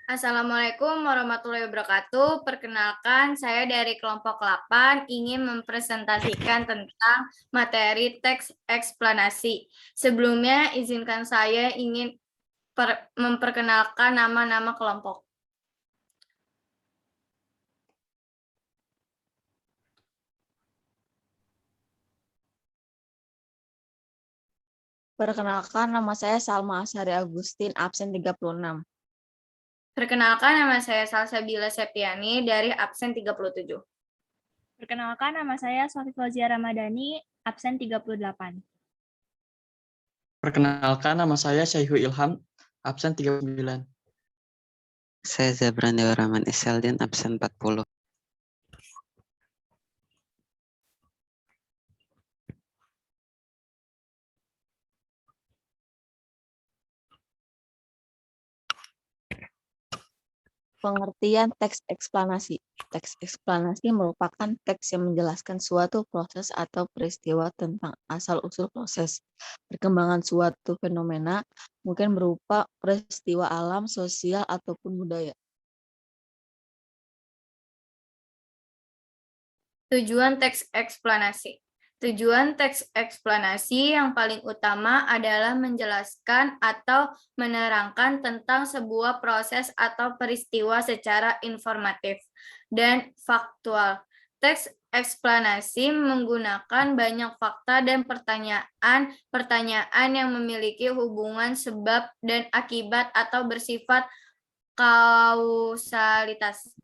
Assalamualaikum warahmatullahi wabarakatuh. Perkenalkan, saya dari kelompok 8 ingin mempresentasikan tentang materi teks eksplanasi. Sebelumnya, izinkan saya ingin memperkenalkan nama-nama kelompok. Perkenalkan, nama saya Salma Asari Agustin, absen 36. Perkenalkan, nama saya Salsabila Septiani dari absen 37. Perkenalkan, nama saya Sofi Fauzia Ramadhani, absen 38. Perkenalkan, nama saya Syaihu Ilham, absen 39. Saya Zabran Dewa Rahman Iseldin, absen 40. Pengertian teks eksplanasi. Teks eksplanasi merupakan teks yang menjelaskan suatu proses atau peristiwa tentang asal-usul proses. Perkembangan suatu fenomena mungkin berupa peristiwa alam, sosial, ataupun budaya. Tujuan teks eksplanasi. Tujuan teks eksplanasi yang paling utama adalah menjelaskan atau menerangkan tentang sebuah proses atau peristiwa secara informatif dan faktual. Teks eksplanasi menggunakan banyak fakta dan pertanyaan yang memiliki hubungan sebab dan akibat atau bersifat kausalitas.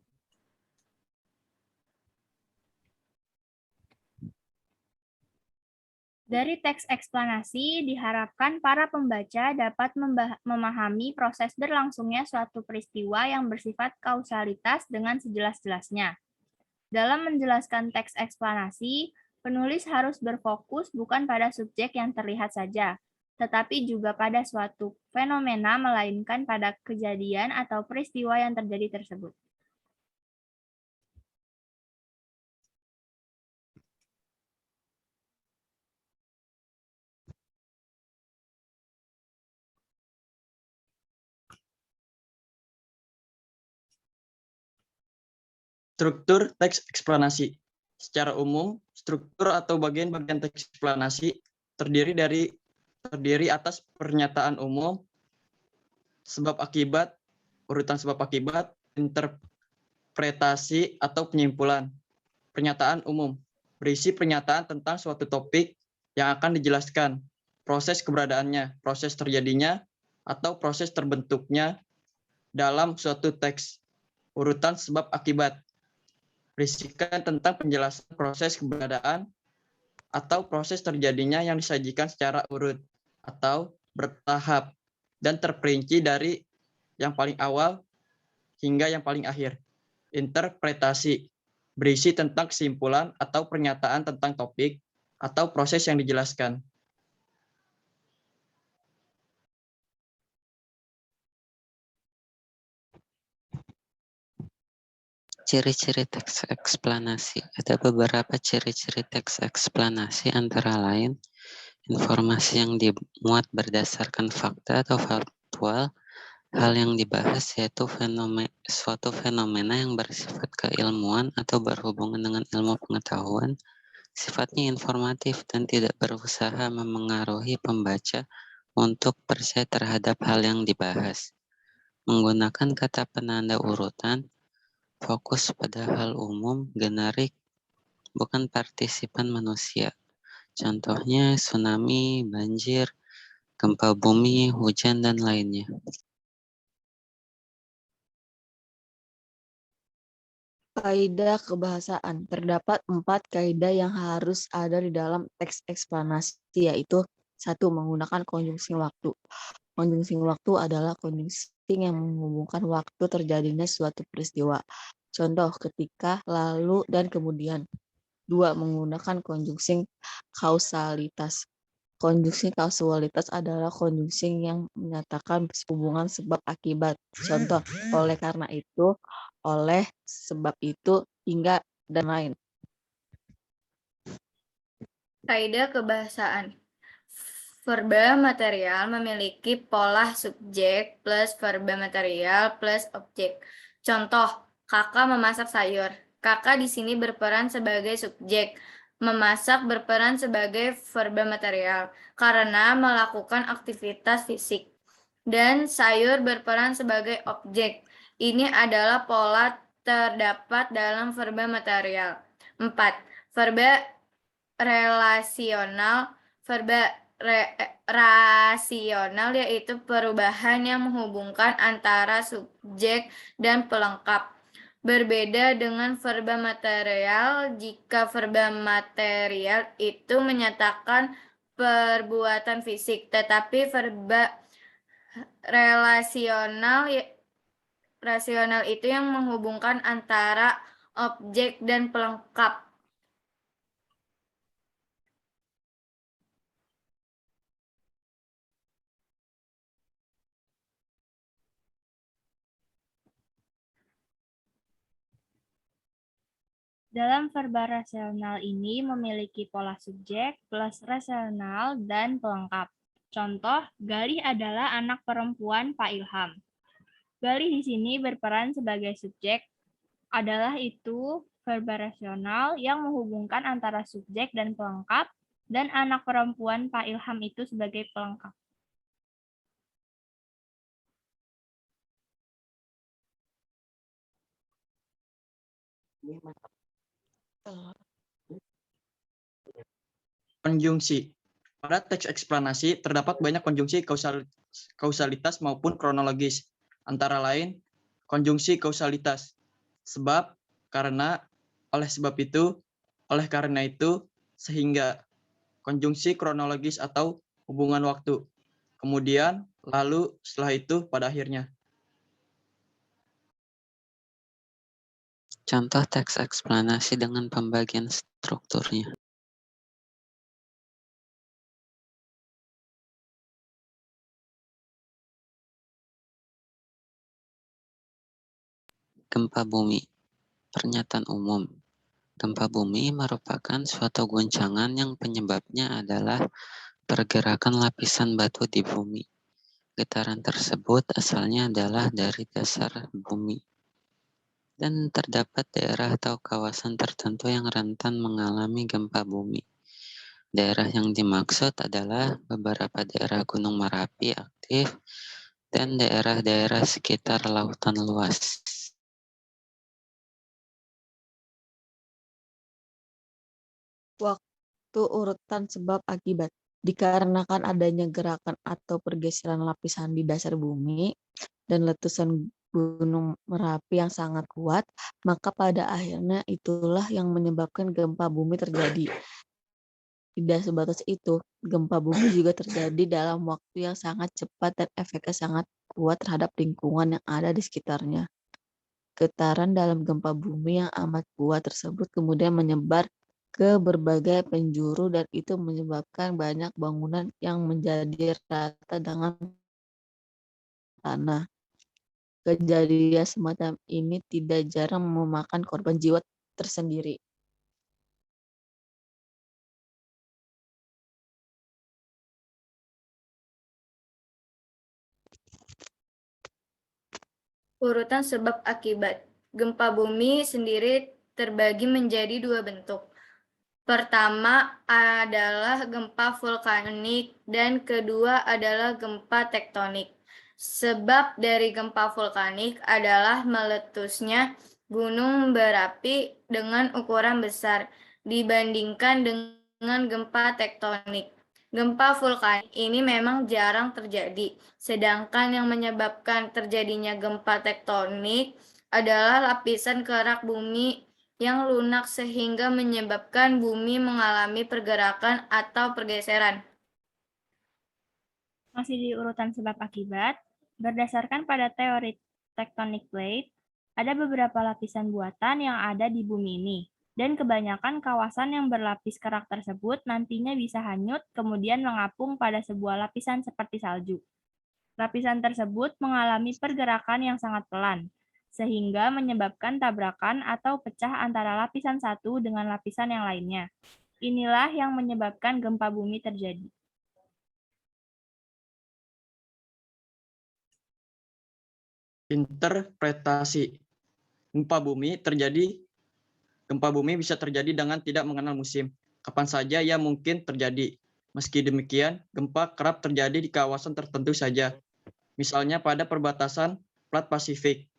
Dari teks eksplanasi, diharapkan para pembaca dapat memahami proses berlangsungnya suatu peristiwa yang bersifat kausalitas dengan sejelas-jelasnya. Dalam menjelaskan teks eksplanasi, penulis harus berfokus bukan pada subjek yang terlihat saja, tetapi juga pada suatu fenomena, melainkan pada kejadian atau peristiwa yang terjadi tersebut. Struktur teks eksplanasi. Secara umum, struktur atau bagian-bagian teks eksplanasi terdiri atas pernyataan umum, sebab akibat, urutan sebab akibat, interpretasi atau penyimpulan. Pernyataan umum berisi pernyataan tentang suatu topik yang akan dijelaskan, proses keberadaannya, proses terjadinya, atau proses terbentuknya dalam suatu teks. Urutan sebab akibat berisikan tentang penjelasan proses keberadaan atau proses terjadinya yang disajikan secara urut atau bertahap dan terperinci dari yang paling awal hingga yang paling akhir. Interpretasi berisi tentang kesimpulan atau pernyataan tentang topik atau proses yang dijelaskan. Ciri-ciri teks eksplanasi. Ada beberapa ciri-ciri teks eksplanasi, antara lain informasi yang dimuat berdasarkan fakta atau faktual. Hal yang dibahas yaitu suatu fenomena yang bersifat keilmuan atau berhubungan dengan ilmu pengetahuan. Sifatnya informatif dan tidak berusaha memengaruhi pembaca untuk percaya terhadap hal yang dibahas. Menggunakan kata penanda urutan, fokus pada hal umum, generik, bukan partisipan manusia. Contohnya tsunami, banjir, gempa bumi, hujan, dan lainnya. Kaidah kebahasaan. Terdapat 4 kaidah yang harus ada di dalam teks eksplanasi, yaitu 1. Menggunakan konjungsi waktu. Konjungsi waktu adalah konjungsi yang menghubungkan waktu terjadinya suatu peristiwa. Contoh, ketika, lalu, dan kemudian. 2. Menggunakan konjungsi kausalitas. Konjungsi kausalitas adalah konjungsi yang menyatakan hubungan sebab akibat. Contoh, oleh karena itu, oleh, sebab itu, hingga, dan lain. Kaidah kebahasaan. Verba material memiliki pola subjek plus verba material plus objek. Contoh, kakak memasak sayur. Kakak di sini berperan sebagai subjek. Memasak berperan sebagai verba material karena melakukan aktivitas fisik. Dan sayur berperan sebagai objek. Ini adalah pola terdapat dalam verba material. 4. Verba relasional. Verba rasional yaitu perubahan yang menghubungkan antara subjek dan pelengkap. Berbeda dengan verba material, jika verba material itu menyatakan perbuatan fisik, tetapi verba rasional itu yang menghubungkan antara objek dan pelengkap. Dalam verba rasional ini memiliki pola subjek plus rasional dan pelengkap. Contoh, Galih adalah anak perempuan Pak Ilham. Galih di sini berperan sebagai subjek, adalah itu verba rasional yang menghubungkan antara subjek dan pelengkap, dan anak perempuan Pak Ilham itu sebagai pelengkap. Konjungsi. Pada teks eksplanasi terdapat banyak konjungsi kausalitas maupun kronologis. Antara lain, konjungsi kausalitas. Sebab, karena, oleh sebab itu, oleh karena itu, sehingga. Konjungsi kronologis atau hubungan waktu. Kemudian, lalu, setelah itu, pada akhirnya. Contoh teks eksplanasi dengan pembagian strukturnya. Gempa bumi. Pernyataan umum. Gempa bumi merupakan suatu guncangan yang penyebabnya adalah pergerakan lapisan batu di bumi. Getaran tersebut asalnya adalah dari dasar bumi. Dan terdapat daerah atau kawasan tertentu yang rentan mengalami gempa bumi. Daerah yang dimaksud adalah beberapa daerah Gunung Merapi aktif dan daerah-daerah sekitar lautan luas. Waktu urutan sebab akibat. Dikarenakan adanya gerakan atau pergeseran lapisan di dasar bumi dan letusan Gunung Merapi yang sangat kuat, maka pada akhirnya itulah yang menyebabkan gempa bumi terjadi. Tidak sebatas itu, gempa bumi juga terjadi dalam waktu yang sangat cepat dan efeknya sangat kuat terhadap lingkungan yang ada di sekitarnya. Getaran dalam gempa bumi yang amat kuat tersebut kemudian menyebar ke berbagai penjuru dan itu menyebabkan banyak bangunan yang menjadi rata dengan tanah. Kejadian semacam ini tidak jarang memakan korban jiwa tersendiri. Urutan sebab akibat. Gempa bumi sendiri terbagi menjadi dua bentuk. Pertama adalah gempa vulkanik dan kedua adalah gempa tektonik. Sebab dari gempa vulkanik adalah meletusnya gunung berapi dengan ukuran besar dibandingkan dengan gempa tektonik. Gempa vulkanik ini memang jarang terjadi, sedangkan yang menyebabkan terjadinya gempa tektonik adalah lapisan kerak bumi yang lunak sehingga menyebabkan bumi mengalami pergerakan atau pergeseran. Masih di urutan sebab akibat, berdasarkan pada teori tectonic plate, ada beberapa lapisan buatan yang ada di bumi ini. Dan kebanyakan kawasan yang berlapis kerak tersebut nantinya bisa hanyut kemudian mengapung pada sebuah lapisan seperti salju. Lapisan tersebut mengalami pergerakan yang sangat pelan, sehingga menyebabkan tabrakan atau pecah antara lapisan satu dengan lapisan yang lainnya. Inilah yang menyebabkan gempa bumi terjadi. Interpretasi. Gempa bumi bisa terjadi dengan tidak mengenal musim. Kapan saja ia mungkin terjadi. Meski demikian, gempa kerap terjadi di kawasan tertentu saja. Misalnya pada perbatasan Plat Pasifik.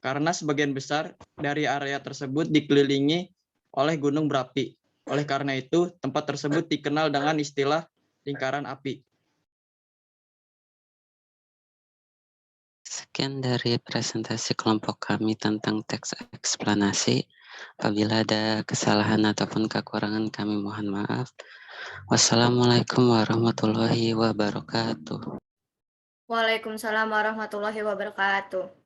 Karena sebagian besar dari area tersebut dikelilingi oleh gunung berapi. Oleh karena itu, tempat tersebut dikenal dengan istilah lingkaran api. Sekian dari presentasi kelompok kami tentang teks eksplanasi. Apabila ada kesalahan ataupun kekurangan, kami mohon maaf. Wassalamualaikum warahmatullahi wabarakatuh. Waalaikumsalam warahmatullahi wabarakatuh.